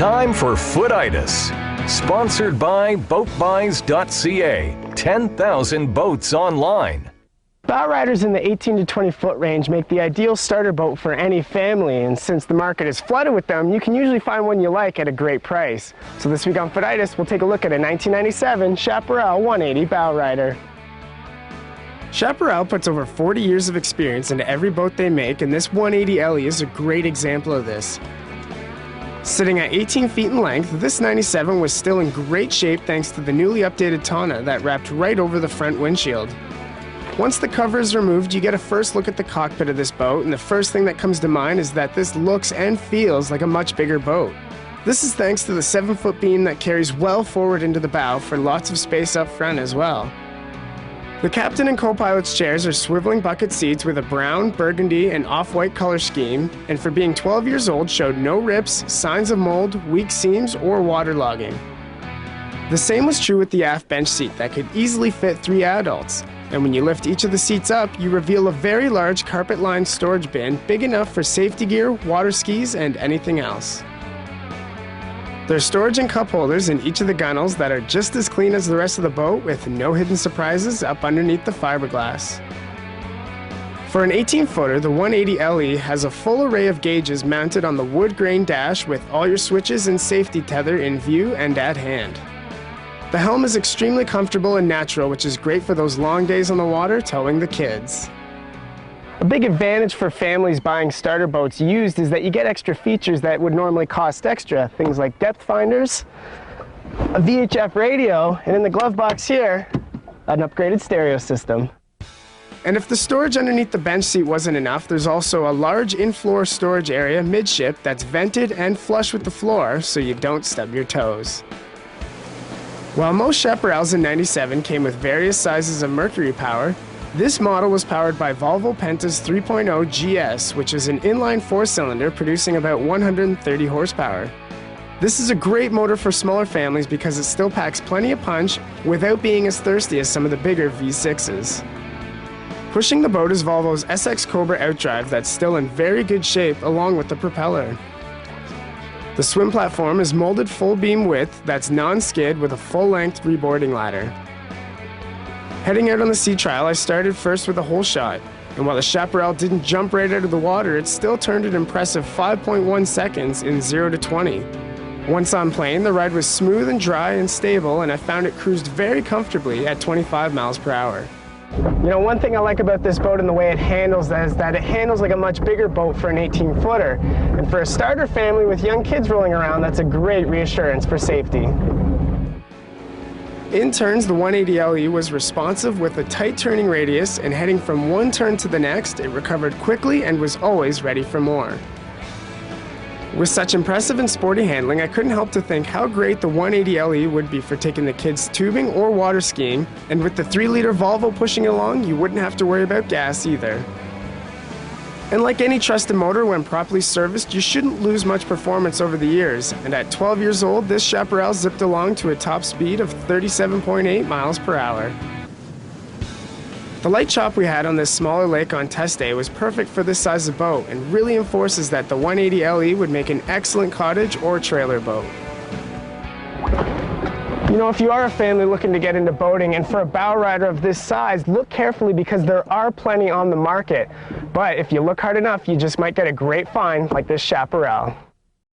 time for Footitis, sponsored by BoatBuys.ca, 10,000 boats online. Bow riders in the 18 to 20 foot range make the ideal starter boat for any family, and since the market is flooded with them, you can usually find one you like at a great price. So this week on Footitis, we'll take a look at a 1997 Chaparral 180 bow rider. Chaparral puts over 40 years of experience into every boat they make, and this 180LE is a great example of this. Sitting at 18 feet in length, this 97 was still in great shape thanks to the newly updated tonneau that wrapped right over the front windshield. Once the cover is removed, you get a first look at the cockpit of this boat, and the first thing that comes to mind is that this looks and feels like a much bigger boat. This is thanks to the 7-foot beam that carries well forward into the bow for lots of space up front as well. The captain and co-pilot's chairs are swiveling bucket seats with a brown, burgundy, and off-white color scheme, and for being 12 years old showed no rips, signs of mold, weak seams, or waterlogging. The same was true with the aft bench seat that could easily fit 3 adults. And when you lift each of the seats up, you reveal a very large carpet-lined storage bin big enough for safety gear, water skis, and anything else. There's storage and cup holders in each of the gunnels that are just as clean as the rest of the boat, with no hidden surprises up underneath the fiberglass. For an 18-footer, the 180LE has a full array of gauges mounted on the wood grain dash with all your switches and safety tether in view and at hand. The Helm is extremely comfortable and natural, which is great for those long days on the water towing the kids. A big advantage for families buying starter boats used is that you get extra features that would normally cost extra. Things like depth finders, a VHF radio, and in the glove box here, an upgraded stereo system. And if the storage underneath the bench seat wasn't enough, there's also a large in-floor storage area midship that's vented and flush with the floor so you don't stub your toes. While most Chaparrals in '97 came with various sizes of Mercury power, this model was powered by Volvo Penta's 3.0 GS, which is an inline 4-cylinder producing about 130 horsepower. This is a great motor for smaller families because it still packs plenty of punch without being as thirsty as some of the bigger V6s. Pushing the boat is Volvo's SX Cobra outdrive that's still in very good shape along with the propeller. The swim platform is molded full beam width that's non-skid with a full-length reboarding ladder. Heading out on the sea trial, I started first with a hole shot, and while the Chaparral didn't jump right out of the water, it still turned an impressive 5.1 seconds in 0 to 20. Once on plane, the ride was smooth and dry and stable, and I found it cruised very comfortably at 25 miles per hour. You know, one thing I like about this boat and the way it handles is that it handles like a much bigger boat for an 18-footer. And for a starter family with young kids rolling around, that's a great reassurance for safety. In turns, the 180LE was responsive with a tight turning radius, and heading from one turn to the next, it recovered quickly and was always ready for more. With such impressive and sporty handling, I couldn't help to think how great the 180LE would be for taking the kids tubing or water skiing, and with the 3-liter Volvo pushing along, you wouldn't have to worry about gas either. And like any trusted motor, when properly serviced, you shouldn't lose much performance over the years, and at 12 years old, this Chaparral zipped along to a top speed of 37.8 miles per hour. The light chop we had on this smaller lake on test day was perfect for this size of boat and really enforces that the 180LE would make an excellent cottage or trailer boat. You know, if you are a family looking to get into boating, and for a bow rider of this size, look carefully because there are plenty on the market. But if you look hard enough, you just might get a great find like this Chaparral.